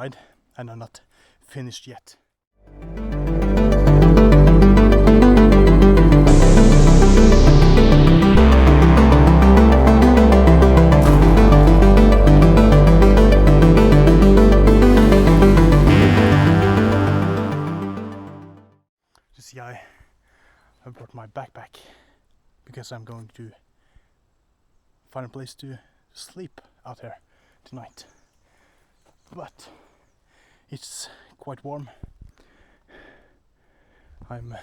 ride and are not finished yet. You see, I brought my backpack because I'm going to find a place to sleep out here tonight. But it's quite warm. I'm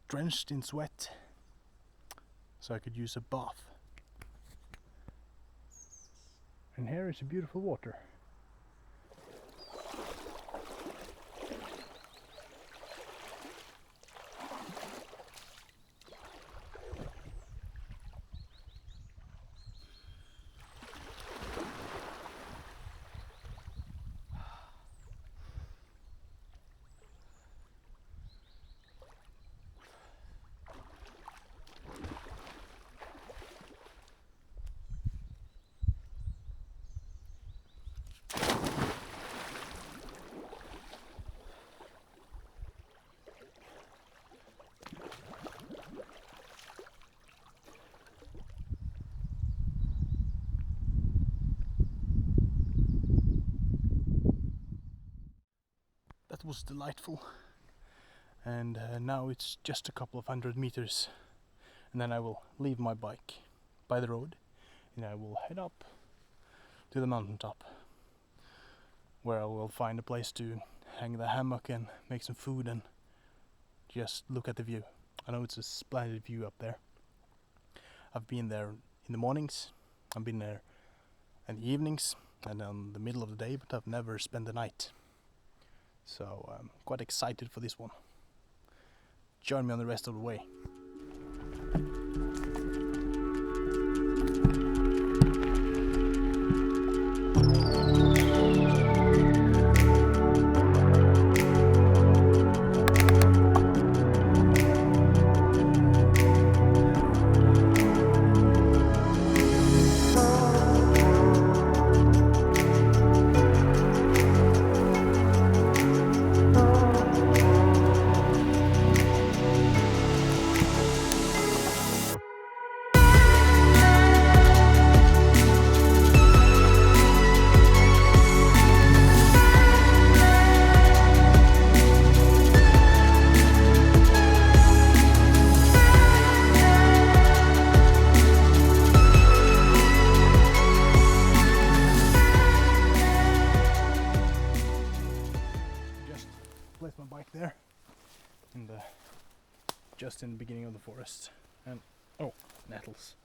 drenched in sweat, so I could use a bath. And here is a beautiful water. That was delightful, and now it's just a couple of 100 meters, and then I will leave my bike by the road and I will head up to the mountaintop, where I will find a place to hang the hammock and make some food and just look at the view. I know it's a splendid view up there. I've been there in the mornings, I've been there in the evenings and in the middle of the day, but I've never spent the night. So I'm quite excited for this one. Join me on the rest of the way. Place my bike there, just in the beginning of the forest, and oh, nettles,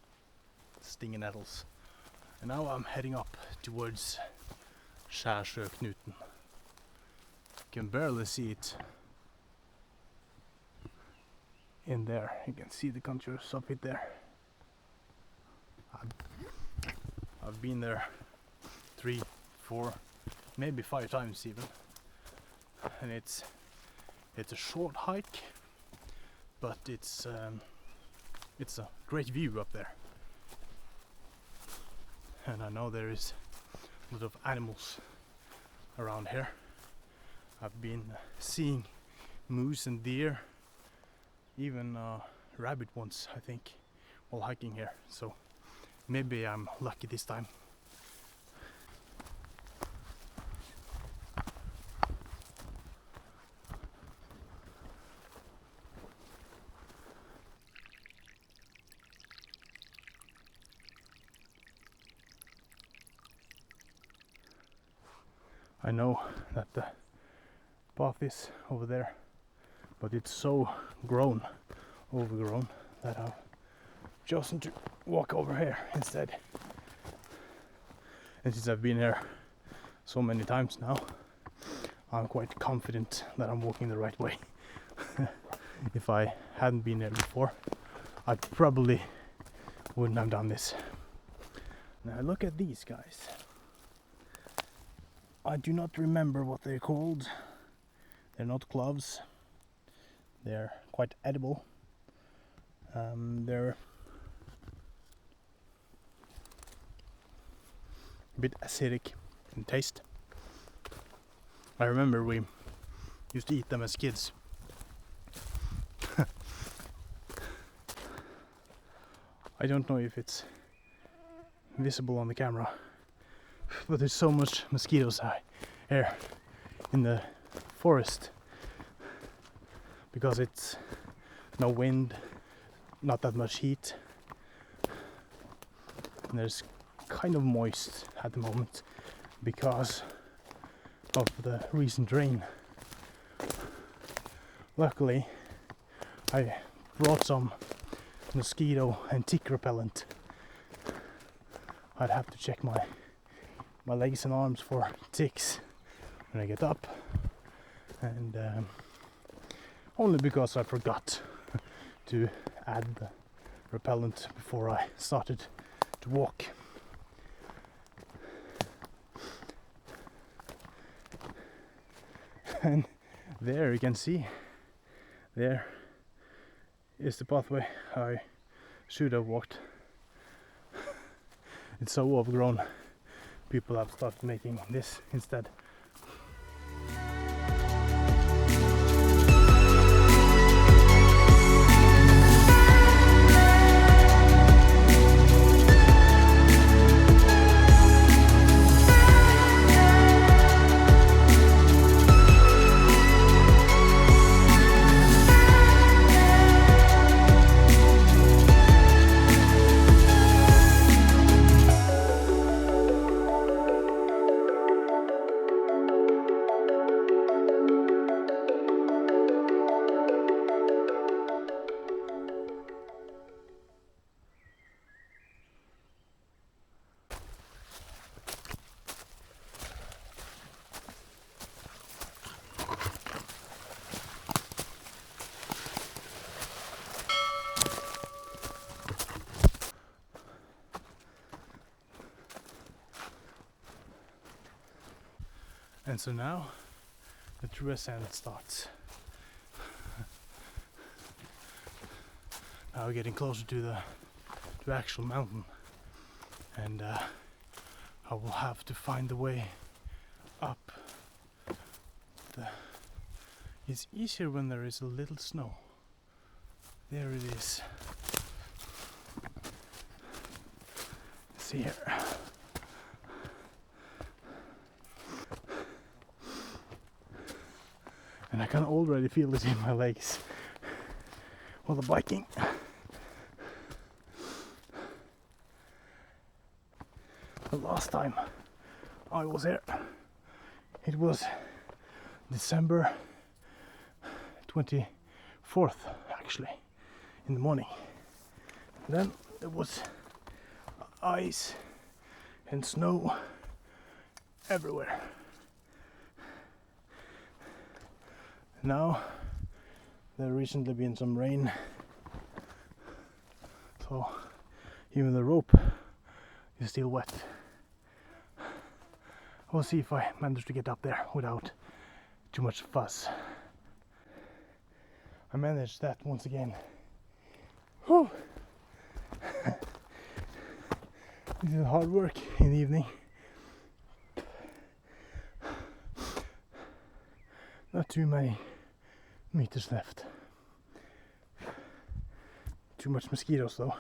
stinging nettles. And now I'm heading up towards Skjærsjøknuten. You can barely see it in there. You can see the contours up it there. I've been there 3, 4, maybe 5 times even. And it's a short hike, but it's a great view up there. And I know there is a lot of animals around here. I've been seeing moose and deer, even rabbit once, I think, while hiking here. So maybe I'm lucky this time. I know that the path is over there, but it's so overgrown, that I've chosen to walk over here instead. And since I've been here so many times now, I'm quite confident that I'm walking the right way. If I hadn't been here before, I probably wouldn't have done this. Now look at these guys. I do not remember what they're called. They're not gloves. They're quite edible. They're a bit acidic in taste. I remember we used to eat them as kids. I don't know if it's visible on the camera, but there's so much mosquitoes here in the forest because it's no wind, not that much heat, and there's kind of moist at the moment because of the recent rain. Luckily, I brought some mosquito and tick repellent. I'd have to check my legs and arms for ticks when I get up, and only because I forgot to add the repellent before I started to walk. And there you can see, there is the pathway I should have walked. It's so overgrown, people have started making this instead. And so now the true ascent starts. Now we're getting closer to the actual mountain, and I will have to find the way up. It's easier when there is a little snow. There it is. See here. And I can already feel it in my legs while the biking. The last time I was here, it was December 24th actually, in the morning. And then there was ice and snow everywhere. Now there recently been some rain, so even the rope is still wet. We'll see if I manage to get up there without too much fuss. I managed that once again. Whew. This is hard work in the evening. Not too many meters left. Too much mosquitoes though.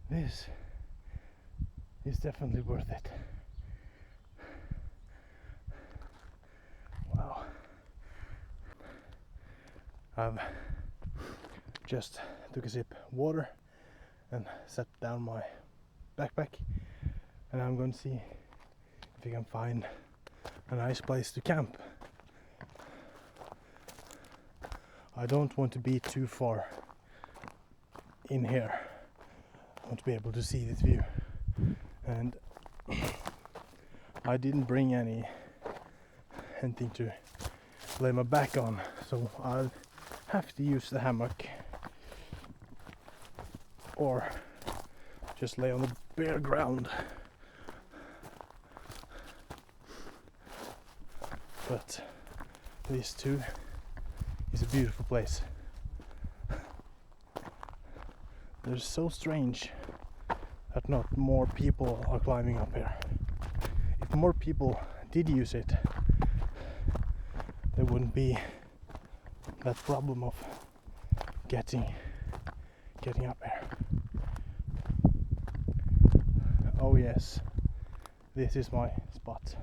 This is definitely worth it. I've just took a sip of water and set down my backpack, and I'm going to see if I can find a nice place to camp. I don't want to be too far in here. I want to be able to see this view, and I didn't bring anything to lay my back on, so I'll have to use the hammock or just lay on the bare ground. But this too is a beautiful place. They're so strange that not more people are climbing up here. If more people did use it, there wouldn't be that problem of getting up here. Oh yes, this is my spot.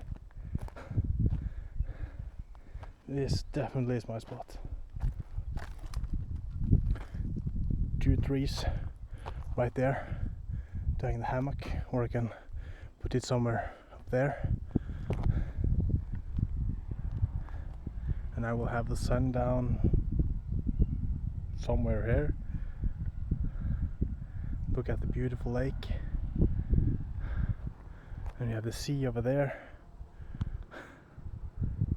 This definitely is my spot. 2 trees right there, tying the hammock, or I can put it somewhere up there. And I will have the sun down somewhere here. Look at the beautiful lake. And you have the sea over there.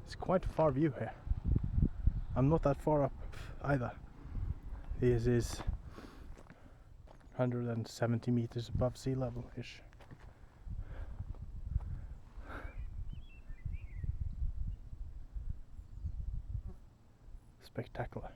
It's quite a far view here. I'm not that far up either. This is 170 meters above sea level-ish. Spectacular.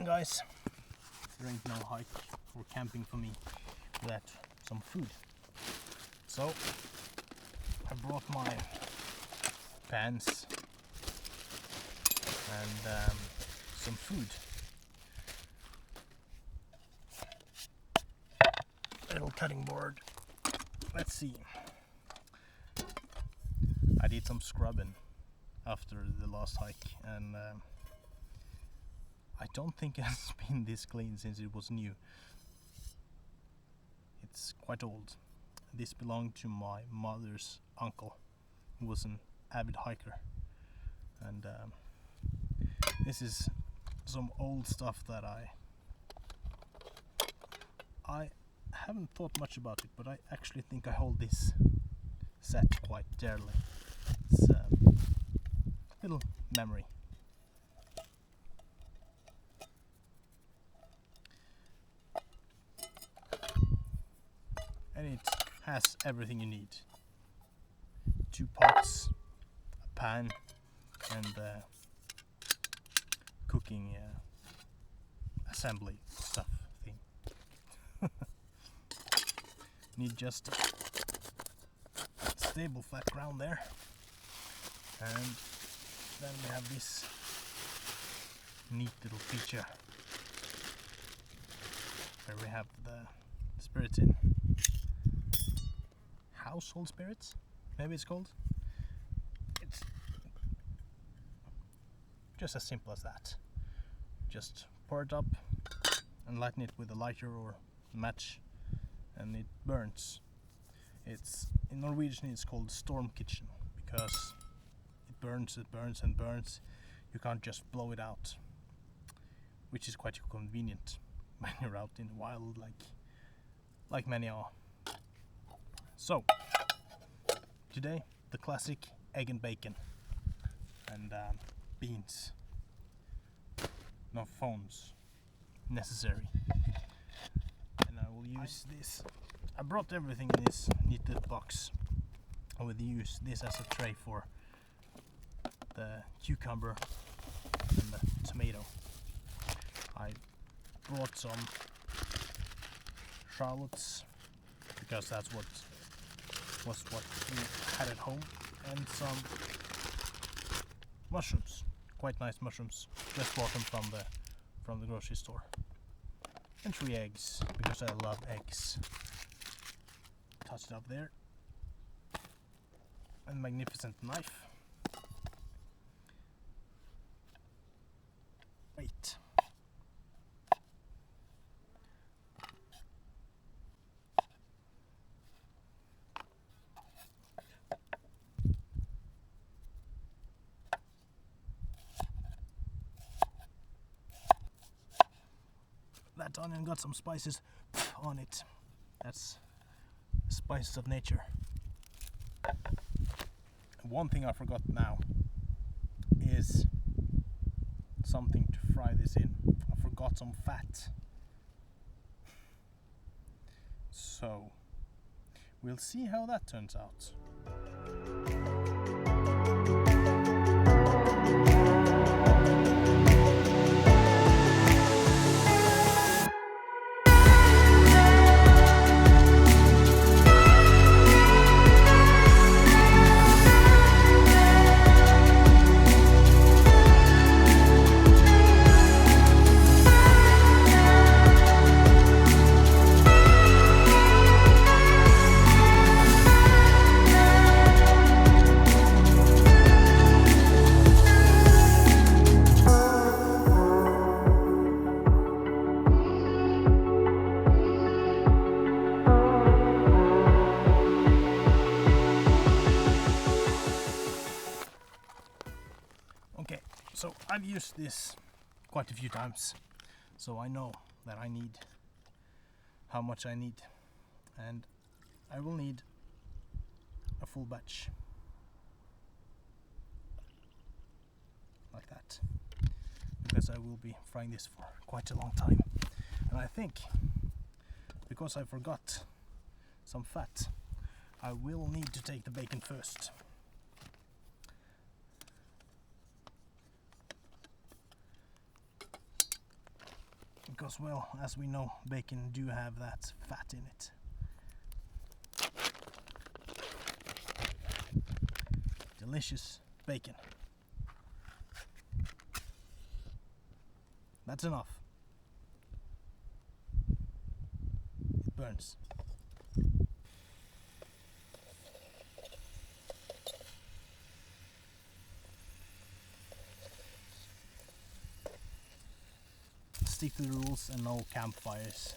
Guys, there ain't no hike or camping for me without some food. So I brought my pants and some food. Little cutting board. Let's see. I did some scrubbing after the last hike, and I don't think it's been this clean since it was new. It's quite old. This belonged to my mother's uncle, who was an avid hiker. And this is some old stuff that I haven't thought much about it, but I actually think I hold this set quite dearly. It's a little memory. And it has everything you need. 2 pots, a pan, and cooking assembly stuff thing. Need just stable flat ground there, and then we have this neat little feature where we have the spirits in. Household spirits, maybe it's called. It's just as simple as that. Just pour it up and lighten it with a lighter or match, and it burns It's in Norwegian it's called storm kitchen because it burns and burns. You can't just blow it out, which is quite convenient when you're out in the wild like many are. So today the classic egg and bacon and beans. No phones necessary. And I will use this. I brought everything in this knitted box. I will use this as a tray for the cucumber and the tomato. I brought some shallots because that's what we had at home, and some mushrooms, quite nice mushrooms. Just bought them from the grocery store. And 3 eggs because I love eggs. Touch it up there. A magnificent knife. Wait. That onion got some spices on it. That's spices of nature. One thing I forgot now is something to fry this in. I forgot some fat. So we'll see how that turns out. So I've used this quite a few times, so I know that I need how much I need, and I will need a full batch like that, because I will be frying this for quite a long time. And I think because I forgot some fat, I will need to take the bacon first. Because, well, as we know, bacon do have that fat in it. Delicious bacon. That's enough. It burns. Stick to the rules and no campfires.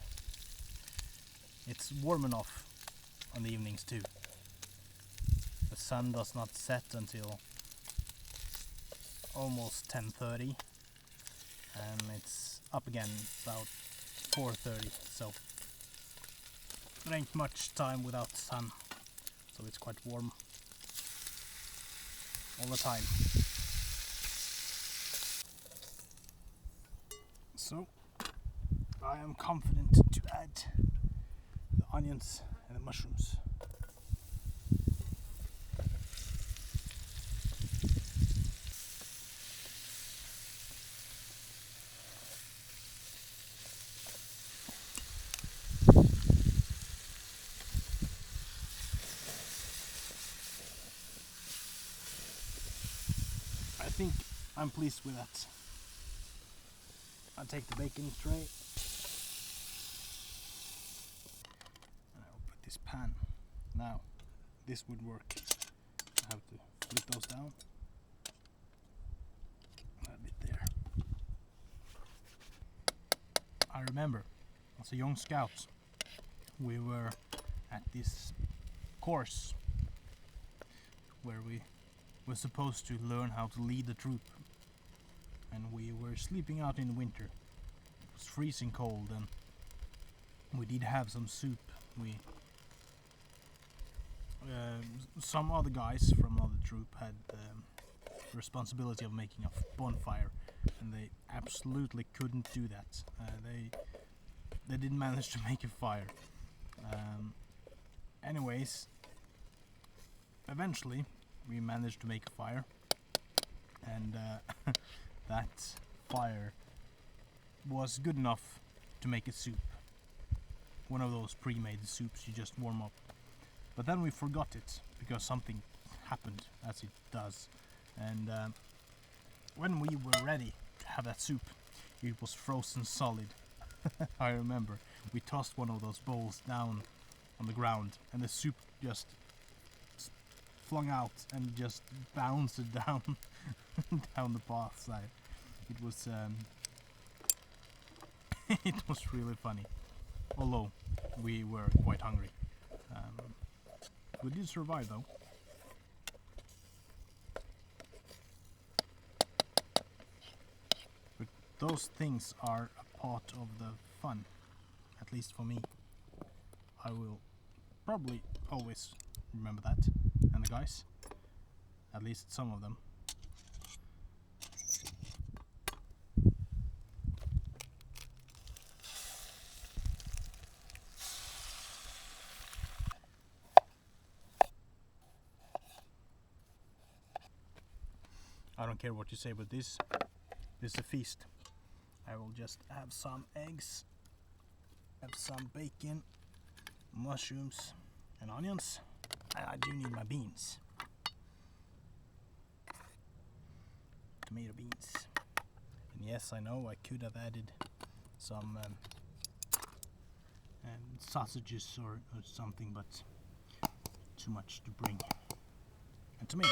It's warm enough on the evenings too. The sun does not set until almost 10:30, and it's up again about 4:30, so there ain't much time without sun, so it's quite warm all the time. So I am confident to add the onions and the mushrooms. I think I'm pleased with that. I'll take the bacon tray and I will put this pan. Now this would work. I have to flip those down a bit there. I remember as a young scout we were at this course where we were supposed to learn how to lead the troop, and we were sleeping out in the winter. It was freezing cold, and we did have some soup. We some other guys from other troop had responsibility of making a bonfire, and they absolutely couldn't do that. They didn't manage to make a fire. Anyways, eventually we managed to make a fire, and that fire was good enough to make a soup. One of those pre-made soups you just warm up. But then we forgot it because something happened, as it does. And when we were ready to have that soup, it was frozen solid. I remember we tossed one of those bowls down on the ground, and the soup just flung out and just bounced down down the path side. It was it was really funny, although we were quite hungry. We did survive though. But those things are a part of the fun, at least for me. I will probably always remember that, and the guys, at least some of them. I don't care what you say, but this is a feast. I will just have some eggs, have some bacon, mushrooms and onions, and I do need my beans. Tomato beans. And yes, I know I could have added some sausages or something, but too much to bring. And tomatoes.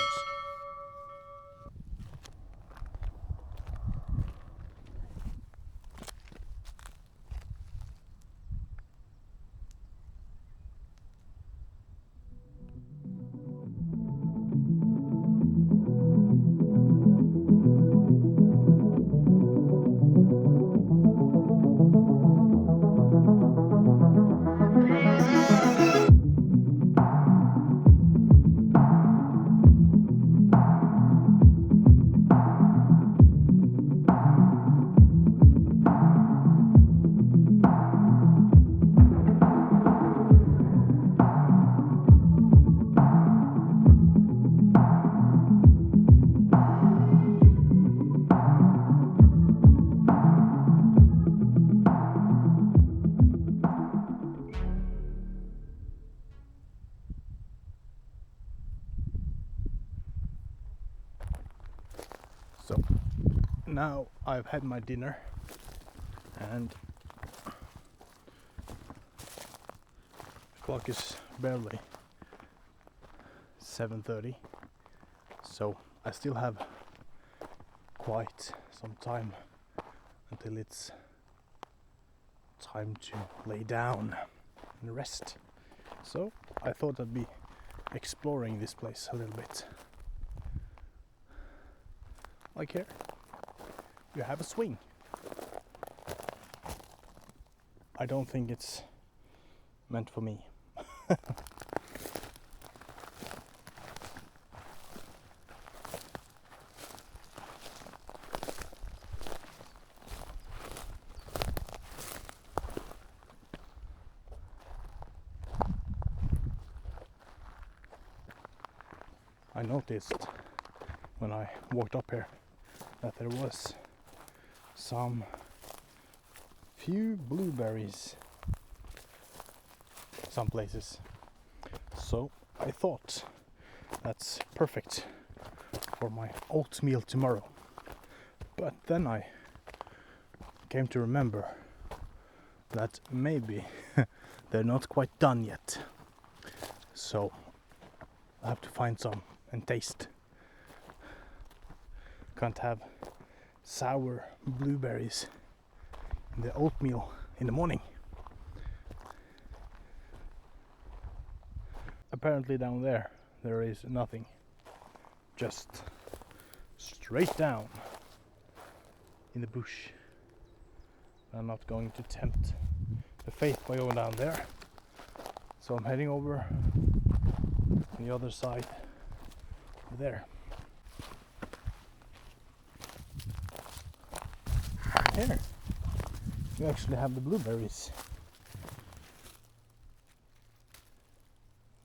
So now I've had my dinner, and the clock is barely 7:30, so I still have quite some time until it's time to lay down and rest. So I thought I'd be exploring this place a little bit. Like here, you have a swing. I don't think it's meant for me. I noticed when I walked up here that there was some few blueberries some places, so I thought that's perfect for my oatmeal tomorrow. But then I came to remember that maybe they're not quite done yet, so I have to find some and taste. Can't have sour blueberries in the oatmeal in the morning. A apparently down there is nothing, just straight down in the bush. I'm not going to tempt the fate by going down there, so I'm heading over on the other side there. Here you actually have the blueberries.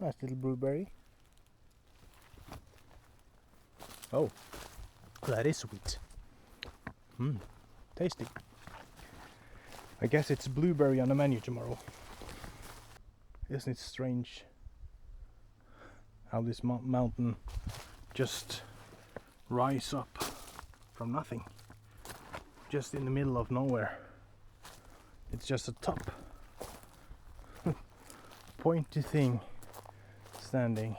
Nice little blueberry. Oh, that is sweet. Tasty. I guess it's blueberry on the menu tomorrow. Isn't it strange how this mountain just rise up from nothing, just in the middle of nowhere. It's just a top pointy thing standing.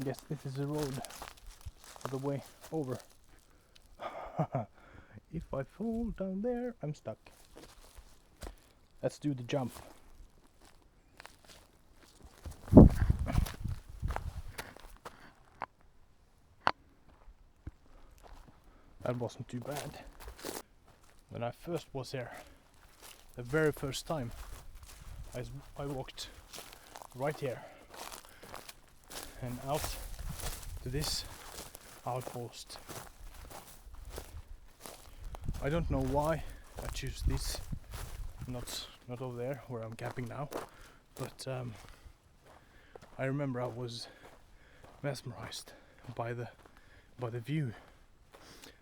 Yes, this is the road all the way over. If I fall down there, I'm stuck. Let's do the jump. That wasn't too bad. When I first was here, the very first time, I walked right here and out to this outpost. I don't know why I choose this, not over there where I'm camping now, but I remember I was mesmerized by the view.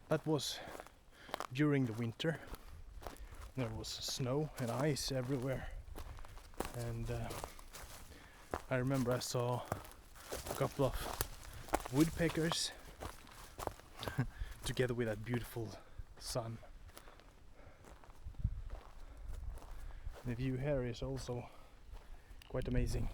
That was during the winter. There was snow and ice everywhere, and I remember I saw a couple of woodpeckers together with that beautiful sun. The view here is also quite amazing.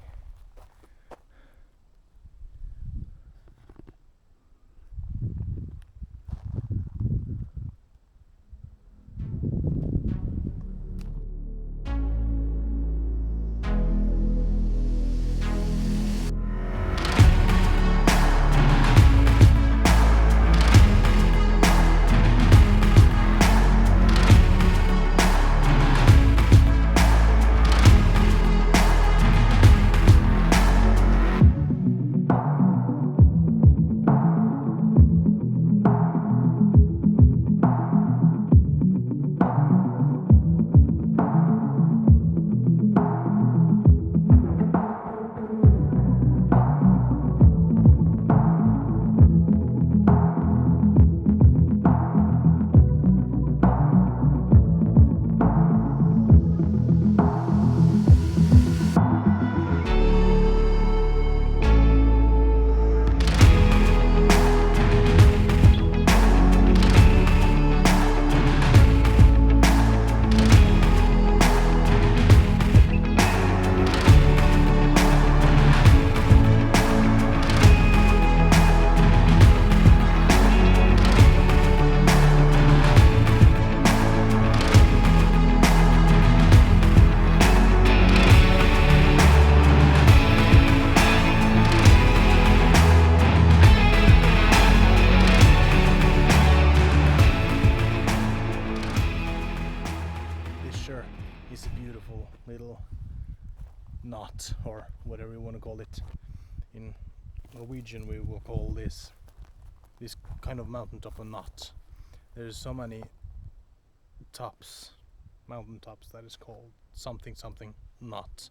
Little knot, or whatever you want to call it. In Norwegian we will call this kind of mountaintop a knot. There's so many tops, mountain tops, that is called something knot.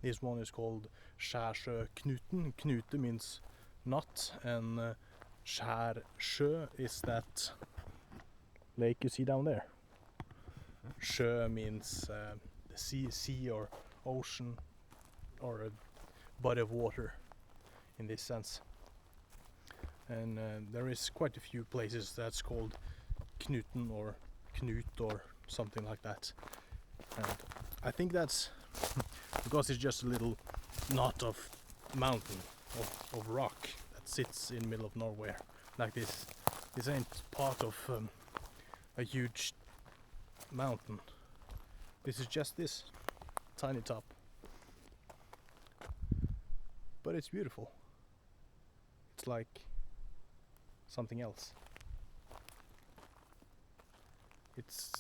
This one is called Skjærsjøknuten. Knute means knot, and Skjærsjø is that lake you see down there. Sjø means the sea or ocean, or a body of water in this sense. And there is quite a few places that's called Knuten or Knut or something like that. And I think that's because it's just a little knot of mountain, of rock sits in the middle of nowhere like this. This ain't part of a huge mountain. This is just this tiny top. But it's beautiful. It's like something else. It's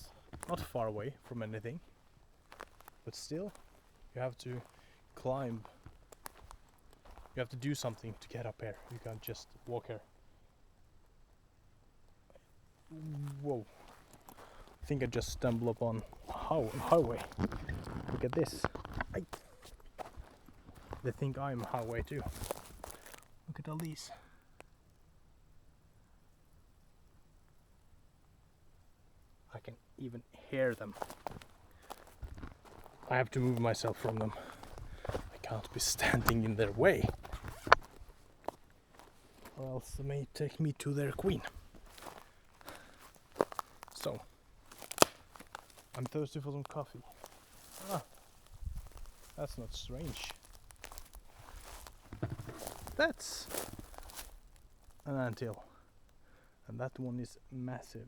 not far away from anything, but still you have to climb. You have to do something to get up here. You can't just walk here. Whoa. I think I just stumbled upon a highway. Look at this. They think I'm a highway too. Look at all these. I can even hear them. I have to move myself from them. I can't be standing in their way, or else they may take me to their queen. So, I'm thirsty for some coffee. Ah, that's not strange. That's an anthill, and that one is massive.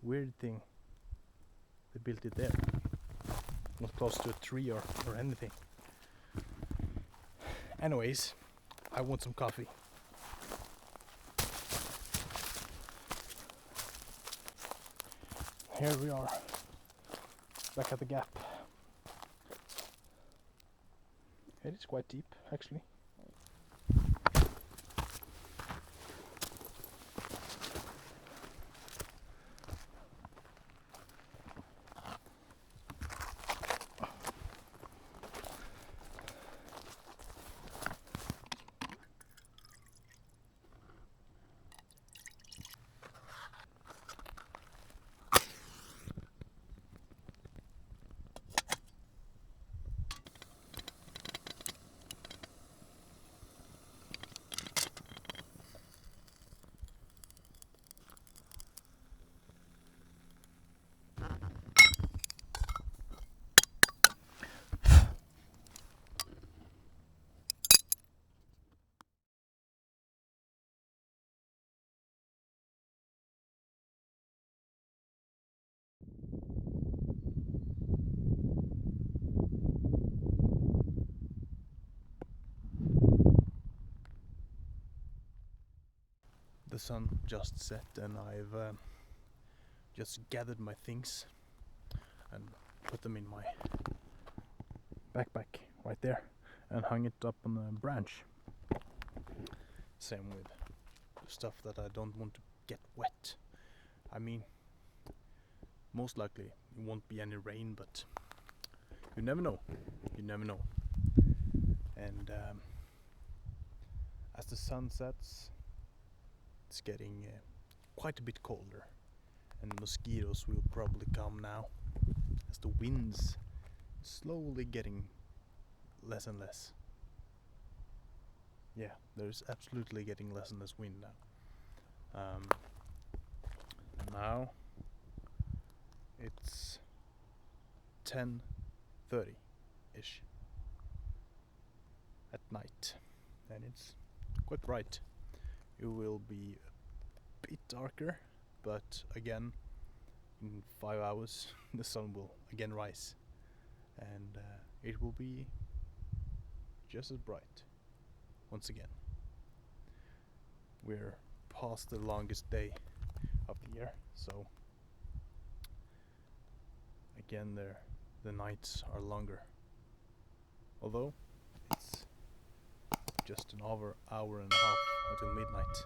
Weird thing, they built it there, not close to a tree or anything. Anyways, I want some coffee. Here we are, back at the gap. It is quite deep, actually. The sun just set and I've just gathered my things and put them in my backpack right there and hung it up on a branch. Same with the stuff that I don't want to get wet. I mean, most likely it won't be any rain, but you never know. You never know. And as the sun sets, it's getting quite a bit colder, and mosquitoes will probably come now as the wind's slowly getting less and less. Yeah, there's absolutely getting less and less wind now. Now it's 10:30-ish at night, and it's quite bright. It will be a bit darker, but again, in 5 hours the sun will again rise, and it will be just as bright once again. We're past the longest day of the year, so again the nights are longer, although it's just an hour and a half until midnight.